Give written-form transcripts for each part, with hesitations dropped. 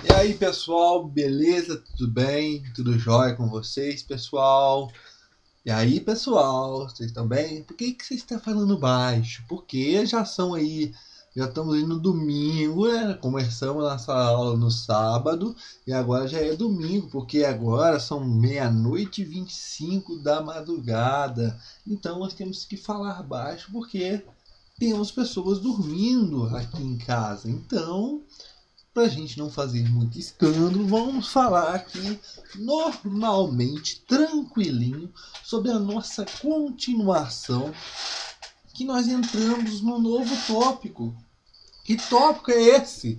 E aí, pessoal, beleza? Tudo bem? Tudo jóia com vocês, pessoal? E aí, pessoal, vocês estão bem? Por que vocês estão falando baixo? Porque já estamos aí no domingo, né? Começamos nossa aula no sábado e agora já é domingo, porque agora são meia-noite e 25 da madrugada. Então nós temos que falar baixo porque temos pessoas dormindo aqui em casa. Então, para a gente não fazer muito escândalo, vamos falar aqui normalmente, tranquilinho, sobre a nossa continuação, que nós entramos num novo tópico. Que tópico é esse?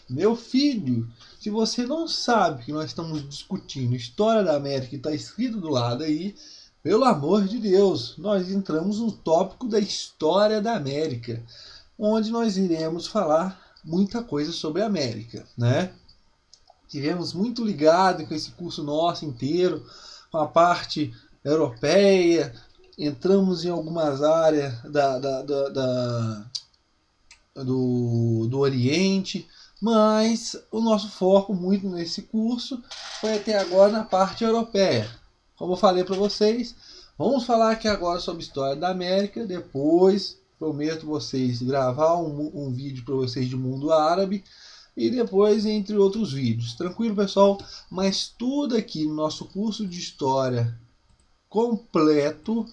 Meu filho, se você não sabe que nós estamos discutindo História da América e está escrito do lado aí, pelo amor de Deus, nós entramos no tópico da História da América, onde nós iremos falar muita coisa sobre a América, né? Tivemos muito ligado com esse curso nosso inteiro, com a parte europeia, entramos em algumas áreas do Oriente, mas o nosso foco muito nesse curso foi até agora na parte europeia. Como eu falei para vocês, vamos falar aqui agora sobre a história da América, depois prometo vocês gravar um vídeo para vocês de mundo árabe e depois entre outros vídeos. Tranquilo, pessoal? Mas tudo aqui no nosso curso de história completo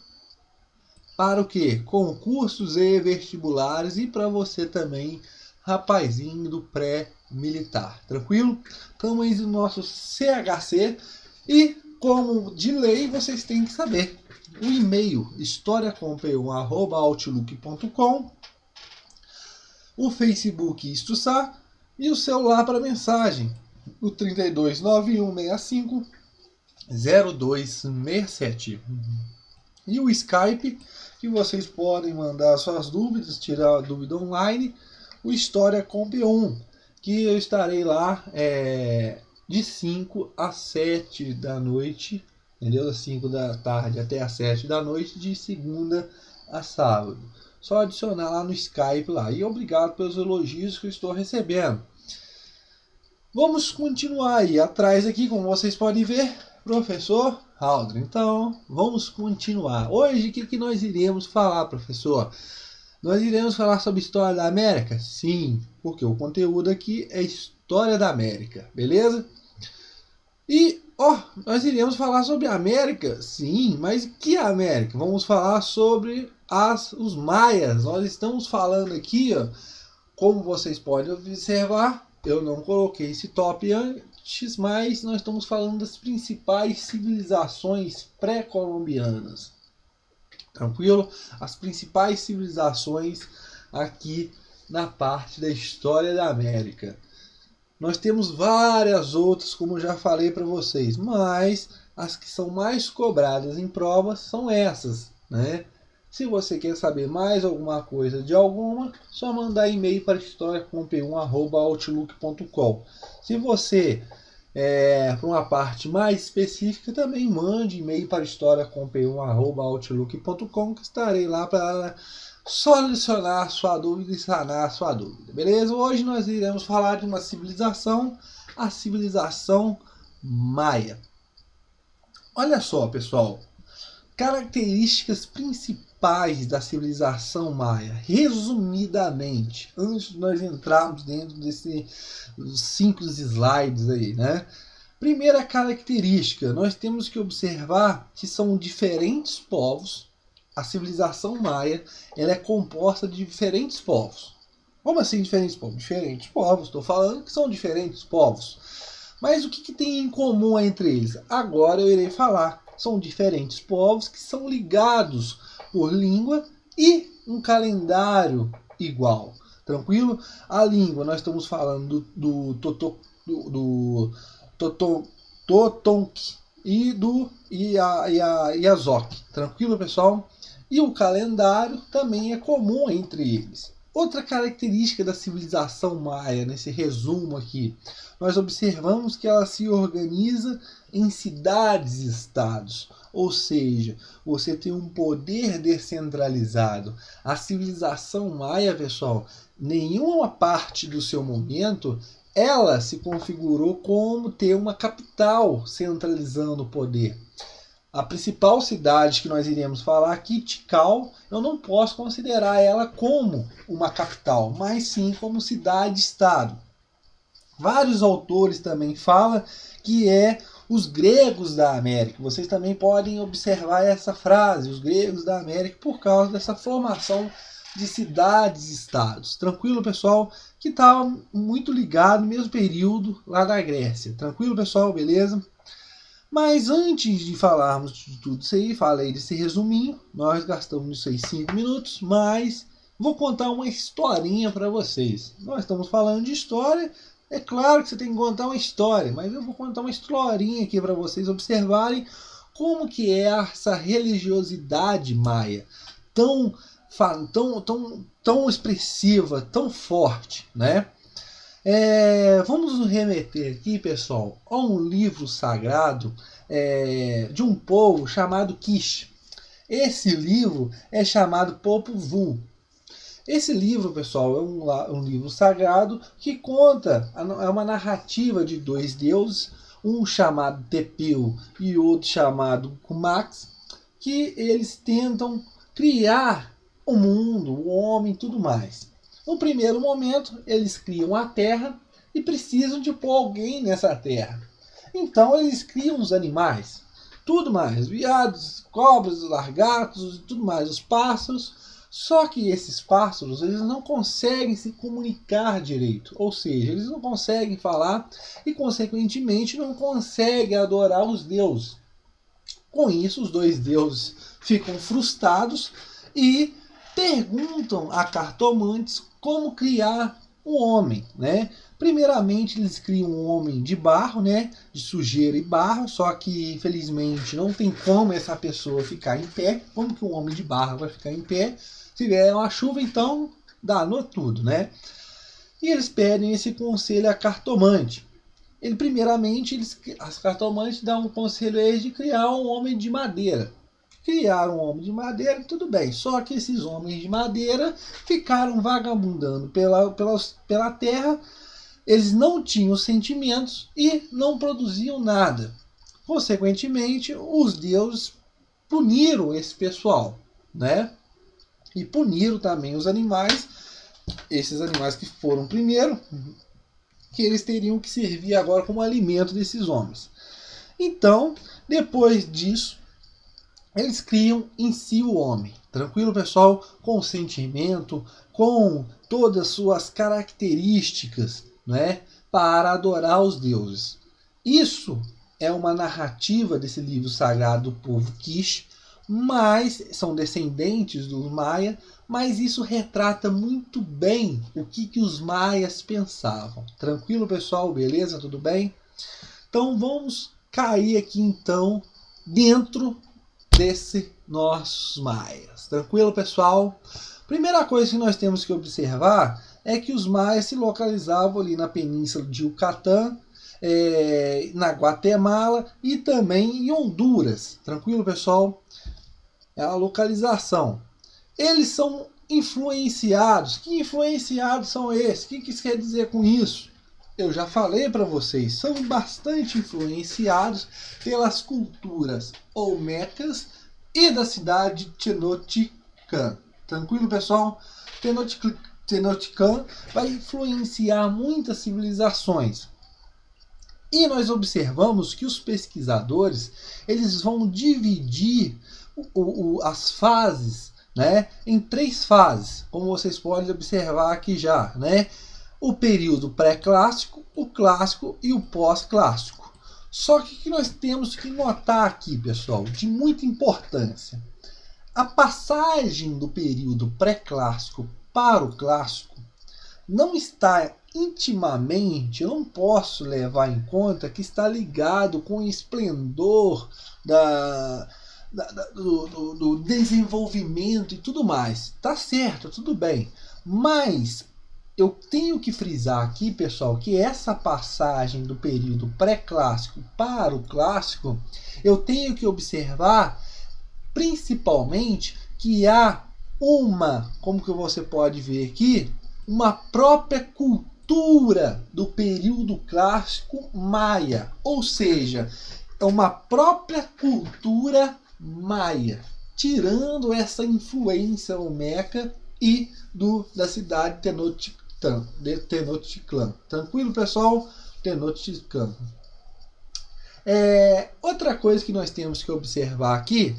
para o quê? Concursos e vestibulares e para você também, rapazinho do pré-militar. Tranquilo? Estamos aí no nosso CHC e, como de lei, vocês têm que saber o e-mail historiacomp1@outlook.com, o Facebook Istuçá e o celular para mensagem, o 3291650267. E o Skype, que vocês podem mandar suas dúvidas, tirar a dúvida online, o História com P1, que eu estarei lá de 5 às 7 da noite, entendeu? Das 5 da tarde até às 7 da noite, de segunda a sábado. Só adicionar lá no Skype lá. E obrigado pelos elogios que eu estou recebendo. Vamos continuar aí atrás aqui, como vocês podem ver, professor Haldren. Então, vamos continuar. Hoje, o que nós iremos falar, professor? Nós iremos falar sobre História da América? Sim, porque o conteúdo aqui é História da América, beleza? E, nós iremos falar sobre a América? Sim, mas que América? Vamos falar sobre os maias. Nós estamos falando aqui, como vocês podem observar, eu não coloquei esse top antes, mas nós estamos falando das principais civilizações pré-colombianas. Tranquilo? As principais civilizações aqui na parte da história da América. Nós temos várias outras, como já falei para vocês, mas as que são mais cobradas em provas são essas, né? Se você quer saber mais alguma coisa de alguma, só mandar e-mail para historiacomp1@outlook.com. Se você para uma parte mais específica, também mande e-mail para historiacomp1@outlook.com, que estarei lá para solucionar a sua dúvida e sanar a sua dúvida. Beleza? Hoje nós iremos falar de uma civilização, a civilização maia. Olha só, pessoal. Características principais da civilização maia, resumidamente, antes de nós entrarmos dentro desses 5 slides aí, né? Primeira característica, nós temos que observar que são diferentes povos. A civilização maia, ela é composta de diferentes povos. Como assim diferentes povos? Diferentes povos, estou falando que são diferentes povos. Mas o que tem em comum entre eles? Agora eu irei falar. São diferentes povos que são ligados por língua e um calendário igual. Tranquilo? A língua, nós estamos falando do Totonque e do Yazok. Tranquilo, pessoal? E o calendário também é comum entre eles. Outra característica da civilização maia, nesse resumo aqui, nós observamos que ela se organiza em cidades-estados, ou seja, você tem um poder descentralizado. A civilização maia, pessoal, nenhuma parte do seu momento ela se configurou como ter uma capital centralizando o poder. A principal cidade que nós iremos falar aqui, Tikal, eu não posso considerar ela como uma capital, mas sim como cidade-estado. Vários autores também falam que é os gregos da América. Vocês também podem observar essa frase, os gregos da América, por causa dessa formação de cidades-estados. Tranquilo, pessoal? Que estava muito ligado no mesmo período lá da Grécia. Tranquilo, pessoal? Beleza? Mas antes de falarmos de tudo isso aí, falei desse resuminho, nós gastamos nisso aí 5 minutos, mas vou contar uma historinha para vocês. Nós estamos falando de história, é claro que você tem que contar uma história, mas eu vou contar uma historinha aqui para vocês observarem como que é essa religiosidade maia, tão expressiva, tão forte, né? Vamos nos remeter aqui, pessoal, a um livro sagrado de um povo chamado Kish. Esse livro é chamado Popol Vuh. Esse livro, pessoal, é um livro sagrado que conta, é uma narrativa de dois deuses, um chamado Tepeu e outro chamado Kumax, que eles tentam criar o mundo, o homem e tudo mais. No primeiro momento, eles criam a terra e precisam de pôr alguém nessa terra. Então eles criam os animais, tudo mais, veados, cobras, lagartos, tudo mais, os pássaros. Só que esses pássaros, eles não conseguem se comunicar direito, ou seja, eles não conseguem falar e, consequentemente, não conseguem adorar os deuses. Com isso, os dois deuses ficam frustrados e perguntam a cartomantes como criar um homem, né? Primeiramente, eles criam um homem de barro, né? De sujeira e barro, só que, infelizmente, não tem como essa pessoa ficar em pé. Como que um homem de barro vai ficar em pé? Se vier uma chuva, então, danou tudo, né? E eles pedem esse conselho à cartomante. Primeiramente, as cartomantes dão um conselho a eles de criar um homem de madeira. Criaram um homem de madeira, tudo bem. Só que esses homens de madeira ficaram vagabundando pela terra. Eles não tinham sentimentos e não produziam nada. Consequentemente, os deuses puniram esse pessoal, né? E puniram também os animais, esses animais que foram primeiro, que eles teriam que servir agora como alimento desses homens. Então, depois disso, eles criam em si o homem. Tranquilo, pessoal? Com sentimento, com todas as suas características, né, para adorar os deuses. Isso é uma narrativa desse livro sagrado do povo Kish, mas são descendentes dos Maia, mas isso retrata muito bem o que os maias pensavam. Tranquilo, pessoal? Beleza? Tudo bem? Então vamos cair aqui então dentro desse nossos maias. Tranquilo, pessoal? Primeira coisa que nós temos que observar é que os maias se localizavam ali na península de Yucatán, na Guatemala e também em Honduras. Tranquilo, pessoal? É a localização. Eles são influenciados. Que influenciados são esses? O que isso quer dizer com isso? Eu já falei para vocês, são bastante influenciados pelas culturas olmecas e da cidade de Tenochtitlan. Tranquilo, pessoal? Tenochtitlan vai influenciar muitas civilizações. E nós observamos que os pesquisadores eles vão dividir as fases, né, em 3 fases, como vocês podem observar aqui já, né? O período pré-clássico, o clássico e o pós-clássico. Só que o que nós temos que notar aqui, pessoal, de muita importância, a passagem do período pré-clássico para o clássico não está intimamente, eu não posso levar em conta que está ligado com o esplendor do desenvolvimento e tudo mais. Tá certo, tudo bem. Mas eu tenho que frisar aqui, pessoal, que essa passagem do período pré-clássico para o clássico, eu tenho que observar principalmente que há como que você pode ver aqui, uma própria cultura cultura do período clássico maia, ou seja, é uma própria cultura maia, tirando essa influência olmeca e da cidade de Tenochtitlan. Tranquilo, pessoal? Tenochtitlan. Outra coisa que nós temos que observar aqui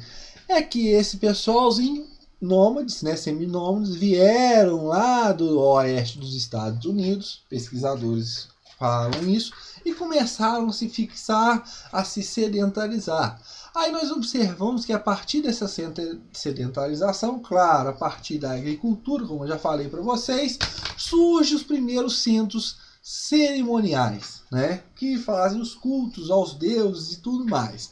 é que esse pessoalzinho, nômades, né, seminômades, vieram lá do oeste dos Estados Unidos, pesquisadores falam isso, e começaram a se fixar, a se sedentarizar. Aí nós observamos que a partir dessa sedentarização, claro, a partir da agricultura, como eu já falei para vocês, surgem os primeiros centros cerimoniais, né, que fazem os cultos aos deuses e tudo mais.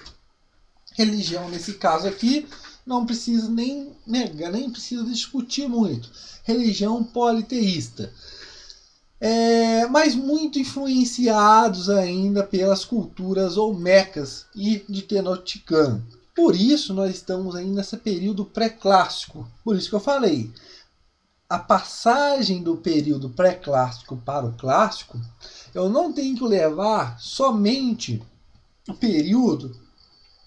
Religião, nesse caso aqui, não precisa nem negar, nem precisa discutir muito. Religião politeísta. Mas muito influenciados ainda pelas culturas olmecas e de Tenochtitlan. Por isso nós estamos ainda nesse período pré-clássico. Por isso que eu falei, a passagem do período pré-clássico para o clássico, eu não tenho que levar somente o período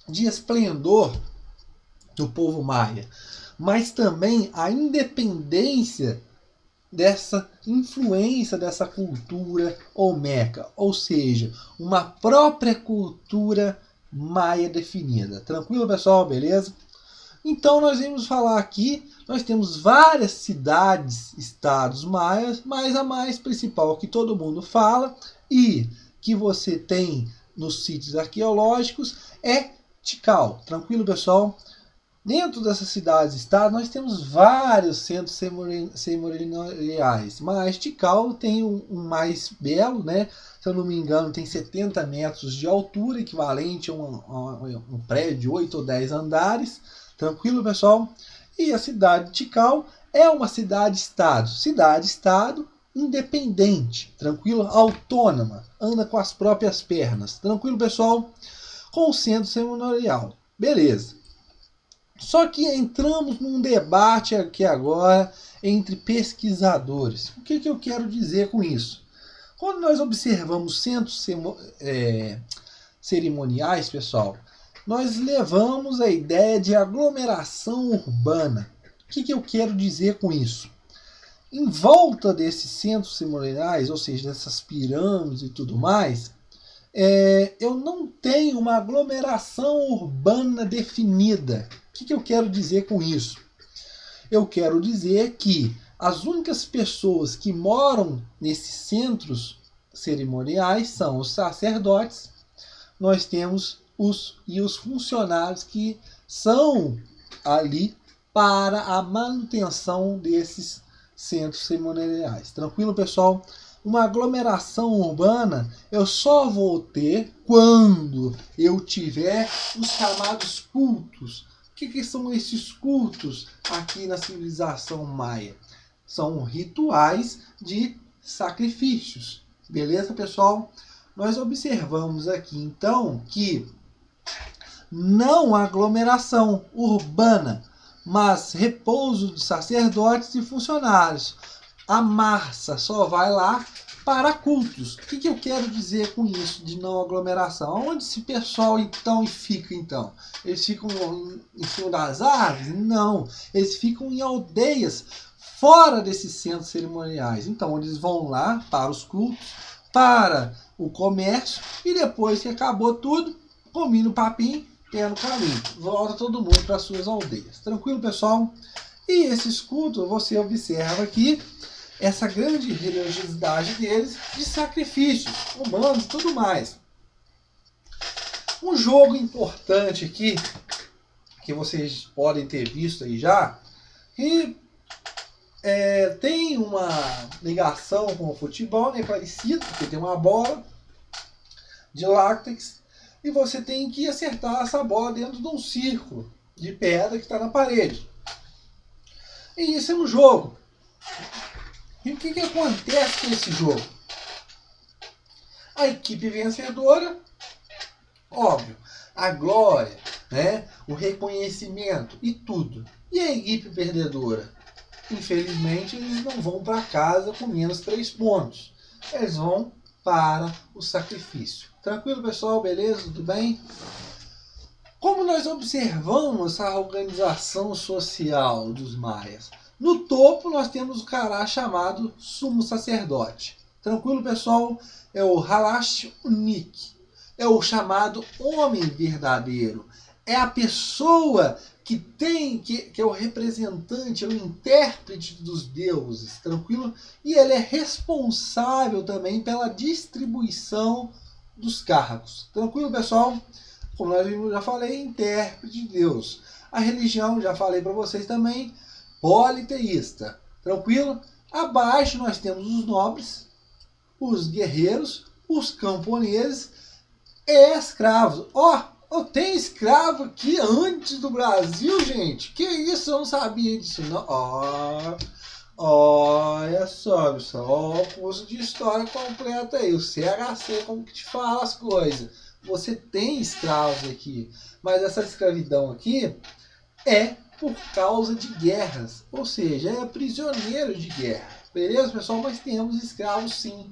de esplendor do povo maia, mas também a independência dessa influência dessa cultura olmeca, ou seja, uma própria cultura maia definida. Tranquilo, pessoal? Beleza? Então nós vamos falar aqui, nós temos várias cidades, estados maias, mas a mais principal que todo mundo fala e que você tem nos sítios arqueológicos é Tikal. Tranquilo, pessoal? Dentro dessas cidades estados nós temos vários centros cerimoniais, mas Tikal tem um mais belo, né? Se eu não me engano, tem 70 metros de altura, equivalente a um prédio de 8 ou 10 andares. Tranquilo, pessoal? E a cidade de Tikal é uma cidade-estado. Cidade-estado independente, tranquilo? Autônoma, anda com as próprias pernas. Tranquilo, pessoal? Com o centro cerimonial. Beleza. Só que entramos num debate aqui agora entre pesquisadores. O que eu quero dizer com isso? Quando nós observamos centros cerimoniais, pessoal, nós levamos a ideia de aglomeração urbana. O que eu quero dizer com isso? Em volta desses centros cerimoniais, ou seja, dessas pirâmides e tudo mais, eu não tenho uma aglomeração urbana definida. O que eu quero dizer com isso? Eu quero dizer que as únicas pessoas que moram nesses centros cerimoniais são os sacerdotes, nós temos os funcionários que são ali para a manutenção desses centros cerimoniais. Tranquilo, pessoal? Uma aglomeração urbana eu só vou ter quando eu tiver os chamados cultos. O que são esses cultos aqui na civilização maia? São rituais de sacrifícios. Beleza, pessoal? Nós observamos aqui, então, que não há aglomeração urbana, mas repouso de sacerdotes e funcionários. A massa só vai lá para cultos. O que eu quero dizer com isso de não aglomeração? Onde esse pessoal então fica então? Eles ficam em cima das árvores? Não. Eles ficam em aldeias fora desses centros cerimoniais. Então eles vão lá para os cultos, para o comércio e depois que acabou tudo, combina o papinho, pé no caminho. Volta todo mundo para suas aldeias. Tranquilo, pessoal? E esses cultos, você observa aqui essa grande religiosidade deles de sacrifícios humanos e tudo mais. Um jogo importante aqui, que vocês podem ter visto aí já, que tem uma ligação com o futebol, né, parecido, porque tem uma bola de látex e você tem que acertar essa bola dentro de um círculo de pedra que está na parede. E isso é um jogo. E o que acontece com esse jogo? A equipe vencedora, óbvio, a glória, né, o reconhecimento e tudo. E a equipe perdedora? Infelizmente, eles não vão para casa com menos 3 pontos. eles vão para o sacrifício. Tranquilo, pessoal? Beleza? Tudo bem? Como nós observamos essa organização social dos maias? No topo nós temos o cara chamado sumo sacerdote. Tranquilo, pessoal? É o Halash Unik. É o chamado homem verdadeiro. É a pessoa que é o representante, é o intérprete dos deuses, tranquilo? E ele é responsável também pela distribuição dos cargos. Tranquilo, pessoal? Como eu já falei, intérprete de Deus. A religião, já falei para vocês também, politeísta. Tranquilo? Abaixo nós temos os nobres, os guerreiros, os camponeses e escravos. Ó, tem escravo aqui antes do Brasil, gente. Que isso? Eu não sabia disso, não. Olha só, pessoal. Ó, o curso de história completo aí. O CHC, como que te fala as coisas. Você tem escravos aqui. Mas essa escravidão aqui é por causa de guerras. Ou seja, é prisioneiro de guerra. Beleza, pessoal? Mas temos escravos, sim,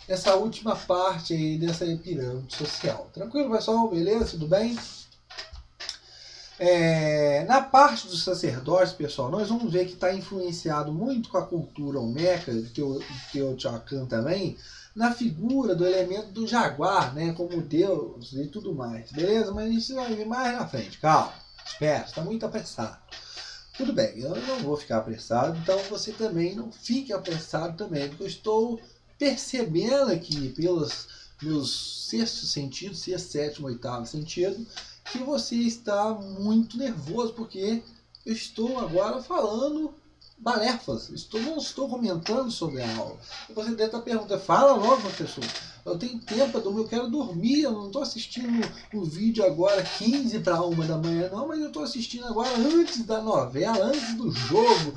nessa última parte aí dessa pirâmide social. Tranquilo, pessoal? Beleza? Tudo bem? Na parte dos sacerdotes, pessoal, nós vamos ver que está influenciado muito com a cultura olmeca, que o Teotihuacan também, na figura do elemento do jaguar, né, como Deus e tudo mais. Beleza? Mas isso vai vir mais na frente. Calma, espera, está muito apressado. Tudo bem, eu não vou ficar apressado, então você também não fique apressado também, porque eu estou percebendo aqui pelos meus sexto sentido, sexto, sétimo, oitavo sentido, que você está muito nervoso, porque eu estou agora falando balefas, não estou comentando sobre a aula. E você deve estar perguntando, fala logo, professor, eu tenho tempo para dormir, eu quero dormir, eu não estou assistindo o vídeo agora 15 para 1 da manhã, não, mas eu estou assistindo agora antes da novela, antes do jogo.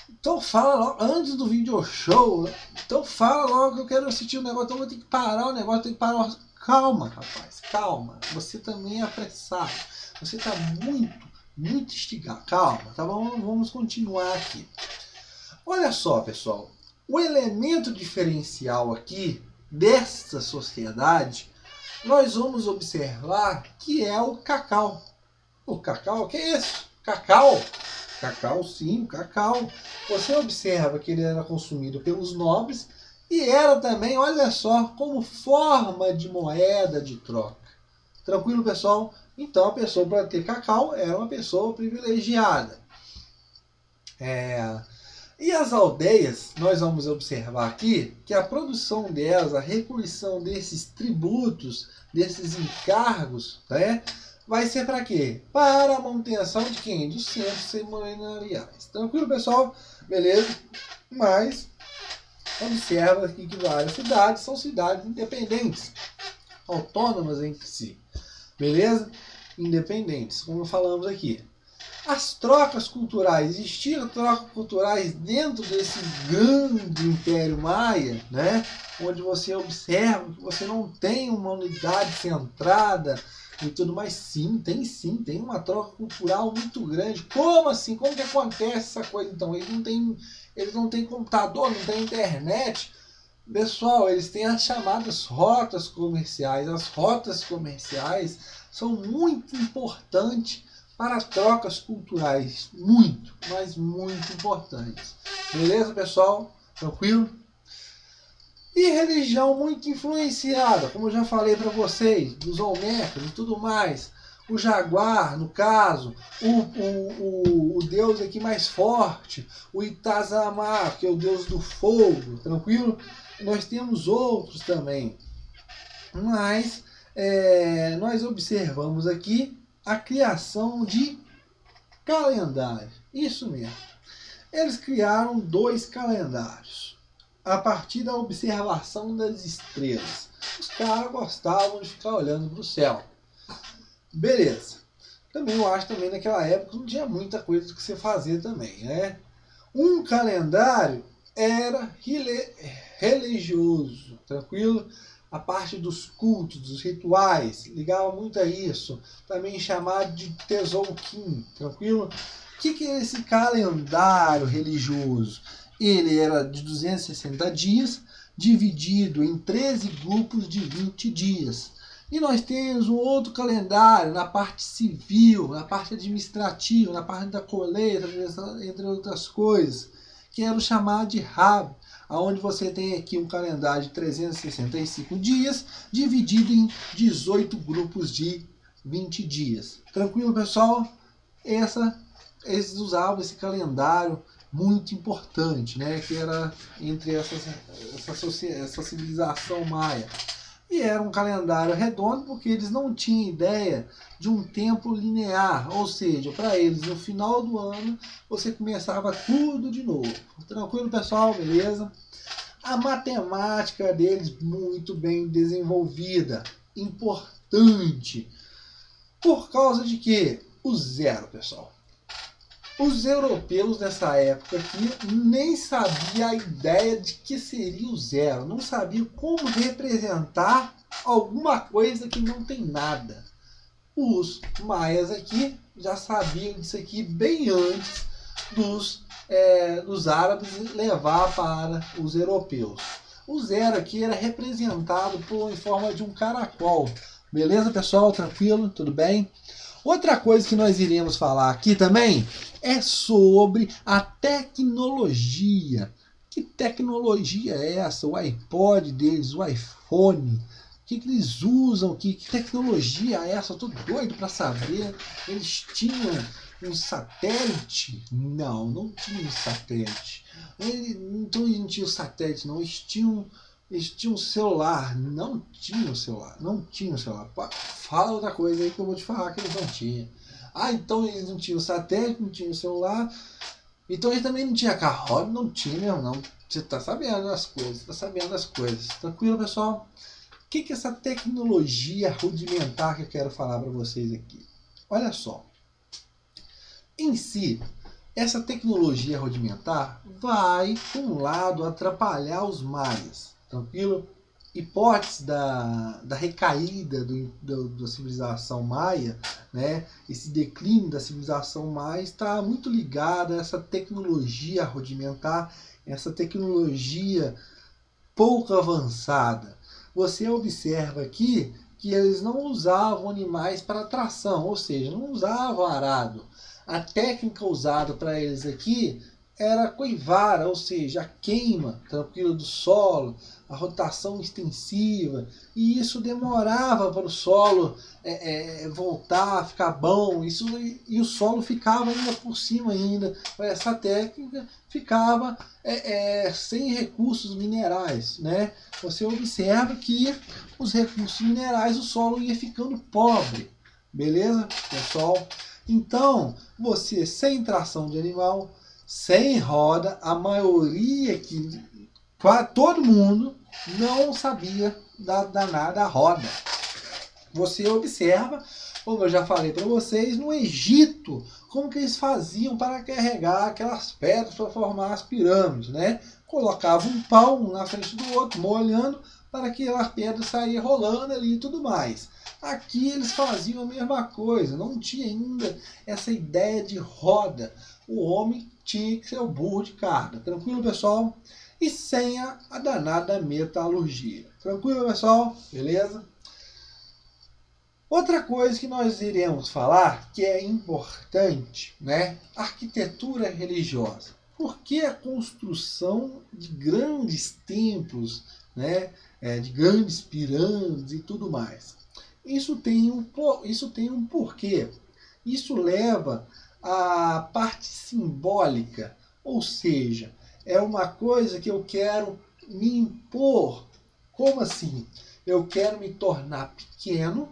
Então fala logo, antes do video show. Então fala logo que eu quero assistir o negócio. Então eu vou ter que parar o negócio, tem que parar. Calma, rapaz, calma. Você também é apressado. Você está muito instigado. Calma, tá bom? Vamos continuar aqui. Olha só, pessoal. O elemento diferencial aqui dessa sociedade, nós vamos observar que é o cacau. O cacau, o que é isso? Cacau. Cacau, sim, cacau. Você observa que ele era consumido pelos nobres e era também, olha só, como forma de moeda de troca. Tranquilo, pessoal? Então a pessoa, para ter cacau, era uma pessoa privilegiada. E as aldeias, nós vamos observar aqui que a produção delas, a recolhição desses tributos, desses encargos, né? Vai ser para quê? Para a manutenção de quem? Dos centros cerimoniais. Tranquilo, pessoal? Beleza? Mas observa aqui que várias cidades são cidades independentes, autônomas entre si. Beleza? Independentes, como falamos aqui. As trocas culturais, existiram trocas culturais dentro desse grande Império Maia, né? Onde você observa que você não tem uma unidade centrada e tudo mais. Sim, tem uma troca cultural muito grande. Como assim? Como que acontece essa coisa então? Eles não têm computador, não têm internet. Pessoal, eles têm as chamadas rotas comerciais. As rotas comerciais são muito importantes para trocas culturais. Muito, mas muito importantes. Beleza, pessoal? Tranquilo? E religião muito influenciada, como eu já falei para vocês, dos olmecas e tudo mais. O jaguar, no caso, o deus aqui mais forte, o Itazamá, que é o deus do fogo, tranquilo? Nós temos outros também. Mas nós observamos aqui a criação de calendário. Isso mesmo. Eles criaram 2 calendários a partir da observação das estrelas. Os caras gostavam de ficar olhando para o céu. Beleza. Também eu acho também naquela época não tinha muita coisa que você fazer também, né? Um calendário era religioso, tranquilo? A parte dos cultos, dos rituais, ligava muito a isso. Também chamado de Tzolk'in, tranquilo? O que é esse calendário religioso? Ele era de 260 dias, dividido em 13 grupos de 20 dias. E nós temos um outro calendário na parte civil, na parte administrativa, na parte da colheita, entre outras coisas, que era o chamado de Rab, onde você tem aqui um calendário de 365 dias, dividido em 18 grupos de 20 dias. Tranquilo, pessoal? Eles usavam esse calendário muito importante, né? Que era entre essa civilização maia. E era um calendário redondo porque eles não tinham ideia de um tempo linear, ou seja, para eles no final do ano você começava tudo de novo. Tranquilo, pessoal? Beleza? A matemática deles muito bem desenvolvida, importante. Por causa de quê? O zero, pessoal. Os europeus dessa época aqui nem sabiam a ideia de que seria o zero. Não sabiam como representar alguma coisa que não tem nada. Os maias aqui já sabiam disso aqui bem antes dos árabes levar para os europeus. O zero aqui era representado em forma de um caracol. Beleza, pessoal? Tranquilo? Tudo bem? Outra coisa que nós iremos falar aqui também é sobre a tecnologia. Que tecnologia é essa? O iPod deles, o iPhone. O que eles usam? Que tecnologia é essa? Eu tô doido para saber. Eles tinham um satélite? Não tinha um satélite. Então eles não tinham satélite, não. Eles tinham um celular. Não tinham celular. Fala outra coisa aí que eu vou te falar que eles não tinham. Então eles não tinham satélite, não tinham celular. Então eles também não tinham carro. Não tinha mesmo, não. Você tá sabendo das coisas. Tranquilo, pessoal? O que é essa tecnologia rudimentar que eu quero falar para vocês aqui? Olha só. Em si, essa tecnologia rudimentar vai, por um lado, atrapalhar os maias. Tranquilo? Hipótese da recaída da civilização maia, né? Esse declínio da civilização maia está muito ligado a essa tecnologia rudimentar, essa tecnologia pouco avançada. Você observa aqui que eles não usavam animais para tração, ou seja, não usavam arado. A técnica usada para eles aqui era a coivara, ou seja, a queima tranquila do solo, a rotação extensiva, e isso demorava para o solo voltar a ficar bom, e o solo ficava ainda por cima ainda. Essa técnica ficava sem recursos minerais, né? Você observa que os recursos minerais, o solo ia ficando pobre, beleza, pessoal? Então, você sem tração de animal, sem roda, a maioria todo mundo não sabia da danada roda. Você observa, como eu já falei para vocês, no Egito, como que eles faziam para carregar aquelas pedras para formar as pirâmides, né? Colocavam um pau um na frente do outro, molhando, para que as pedras saíssem rolando ali e tudo mais. Aqui eles faziam a mesma coisa, não tinha ainda essa ideia de roda. O homem tinha que ser o burro de carga. Tranquilo, pessoal? E sem a danada metalurgia. Tranquilo, pessoal? Beleza? Outra coisa que nós iremos falar, que é importante, né? Arquitetura religiosa. Por que a construção de grandes templos, né? De grandes pirâmides e tudo mais? Isso tem um porquê. Isso leva à parte simbólica, ou seja, é uma coisa que eu quero me impor. Como assim? Eu quero me tornar pequeno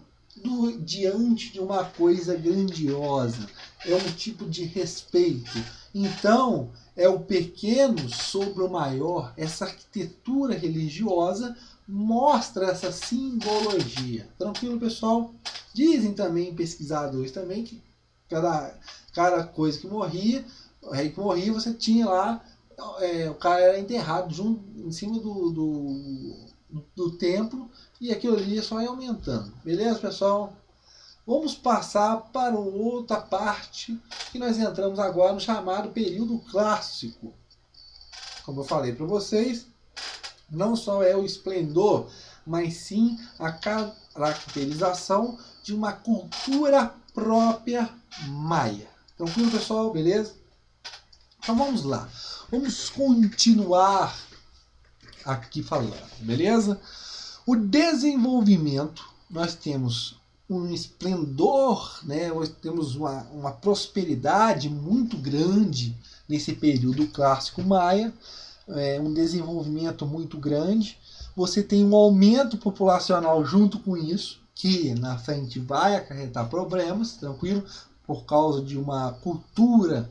diante de uma coisa grandiosa. É um tipo de respeito. Então, é o pequeno sobre o maior. Essa arquitetura religiosa mostra essa simbologia. Tranquilo, pessoal? Dizem também pesquisadores também que cada coisa que morria, o rei que morria, você tinha lá, o cara era enterrado junto em cima do templo, e aquilo ali só ia aumentando. Beleza, pessoal? Vamos passar para outra parte que nós entramos agora no chamado período clássico. Como eu falei para vocês, não só é o esplendor, mas sim a caracterização de uma cultura própria maia. Tranquilo, pessoal? Beleza? Então vamos lá. Vamos continuar aqui falando, beleza? O desenvolvimento, nós temos um esplendor, né? Nós temos uma prosperidade muito grande nesse período clássico maia, um desenvolvimento muito grande. Você tem um aumento populacional junto com isso, que na frente vai acarretar problemas, tranquilo, por causa de uma cultura,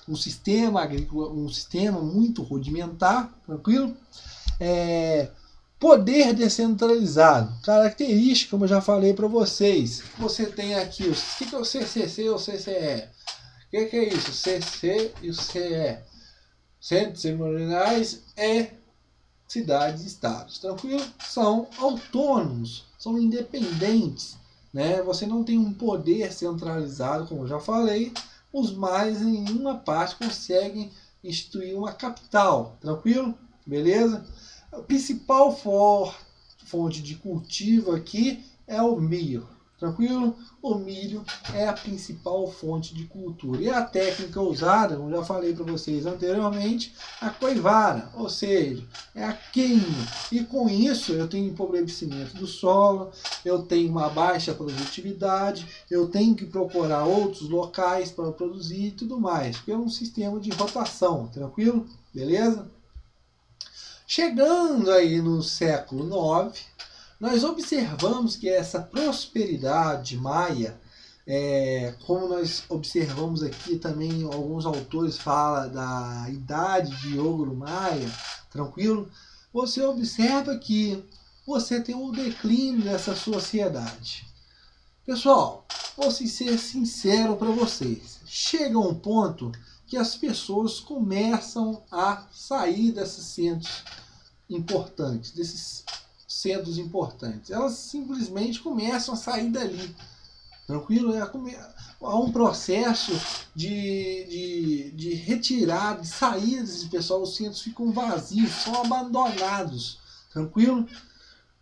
um sistema agrícola, um sistema muito rudimentar, tranquilo. Poder descentralizado, característica, como eu já falei para vocês. Você tem aqui, o que é o CCC ou CCE? O que é isso? CC e o CE. Centros cerimoniais e cidades e estados. Tranquilo? São autônomos, são independentes. Né? Você não tem um poder centralizado, como eu já falei. Os mais em uma parte conseguem instituir uma capital. Tranquilo? Beleza? A principal fonte de cultivo aqui é o milho. Tranquilo? O milho é a principal fonte de cultura. E a técnica usada, como já falei para vocês anteriormente, a coivara, ou seja, é a queima. E com isso eu tenho empobrecimento do solo, eu tenho uma baixa produtividade, eu tenho que procurar outros locais para produzir e tudo mais. Porque é um sistema de rotação, tranquilo? Beleza? Chegando aí no século IX, nós observamos que essa prosperidade maia, como nós observamos aqui também, alguns autores falam da idade de ouro maia, tranquilo? Você observa que você tem um declínio dessa sociedade. Pessoal, vou ser sincero para vocês, chega um ponto que as pessoas começam a sair desses centros importantes, elas simplesmente começam a sair dali, tranquilo? Há um processo de retirada, de saída desse pessoal, os centros ficam vazios, são abandonados, tranquilo?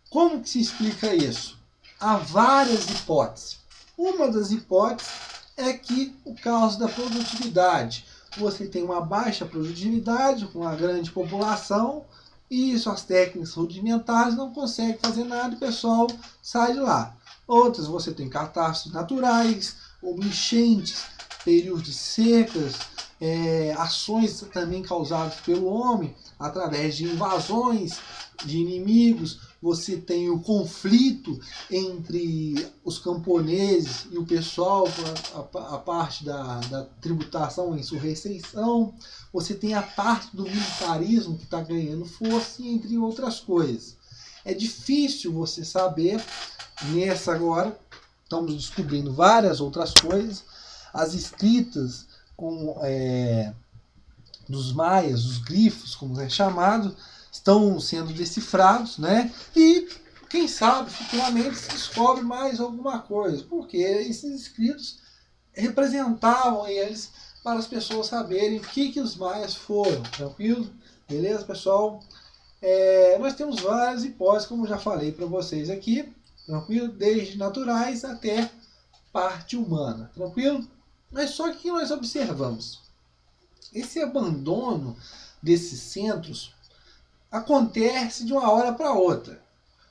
Como que se explica isso? Há várias hipóteses. Uma das hipóteses é que o caos da produtividade. Você tem uma baixa produtividade, com uma grande população, e suas técnicas rudimentares não conseguem fazer nada e o pessoal sai de lá. Outras, você tem catástrofes naturais, ou enchentes, períodos de secas, ações também causadas pelo homem, através de invasões de inimigos. Você tem o conflito entre os camponeses e o pessoal, a parte da tributação, a insurreição. Você tem a parte do militarismo que está ganhando força, entre outras coisas. É difícil você saber, nessa agora, estamos descobrindo várias outras coisas. As escritas dos maias, os glifos, como é chamado, estão sendo decifrados, né? E quem sabe futuramente se descobre mais alguma coisa, porque esses escritos representavam eles para as pessoas saberem o que os maias foram, tranquilo? Beleza, pessoal? Nós temos várias hipóteses, como já falei para vocês aqui, tranquilo? Desde naturais até parte humana, tranquilo? Mas só que nós observamos esse abandono desses centros acontece de uma hora para outra.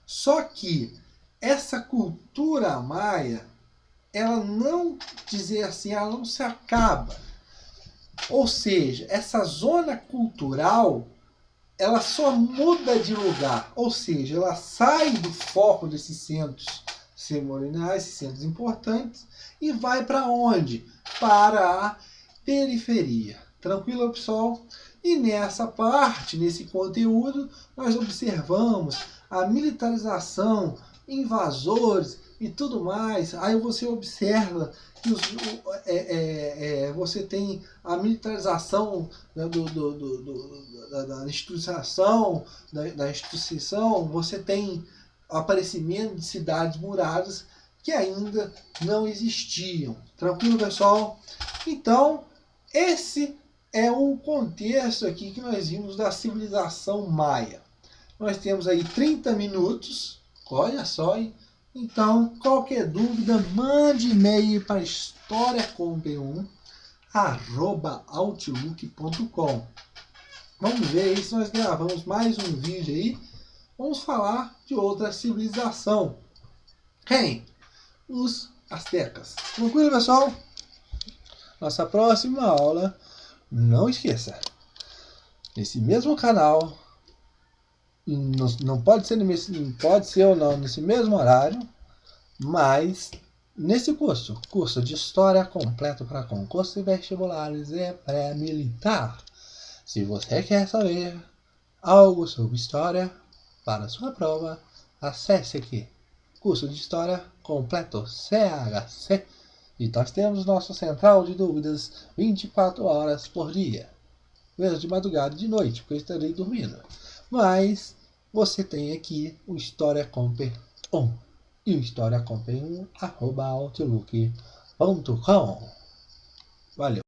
Só que essa cultura maia, ela não dizer assim, ela não se acaba. Ou seja, essa zona cultural, ela só muda de lugar. Ou seja, ela sai do foco desses centros cerimoniais, esses centros importantes, e vai para onde? Para a periferia. Tranquilo, pessoal? E nessa parte, nesse conteúdo, nós observamos a militarização, invasores e tudo mais. Aí você observa que você tem a militarização, né, da instituição, da instituição, você tem o aparecimento de cidades muradas que ainda não existiam. Tranquilo, pessoal? Então, esse é o contexto aqui que nós vimos da civilização maia. Nós temos aí 30 minutos, olha só, hein? Então, qualquer dúvida, mande e-mail para historiacomp1@outlook.com. Vamos ver aí se nós gravamos mais um vídeo aí. Vamos falar de outra civilização. Quem? Os astecas. Tranquilo, pessoal? Nossa próxima aula, não esqueça, nesse mesmo canal, não pode ser, pode ser ou não nesse mesmo horário, mas nesse curso de História completo para concursos e vestibulares e pré-militar. Se você quer saber algo sobre história para sua prova, acesse aqui, curso de História completo CHC. E nós temos nossa central de dúvidas 24 horas por dia. Mesmo de madrugada e de noite, porque eu estarei dormindo. Mas você tem aqui o História Comp 1 e o História Comp 1 @outlook.com. Valeu!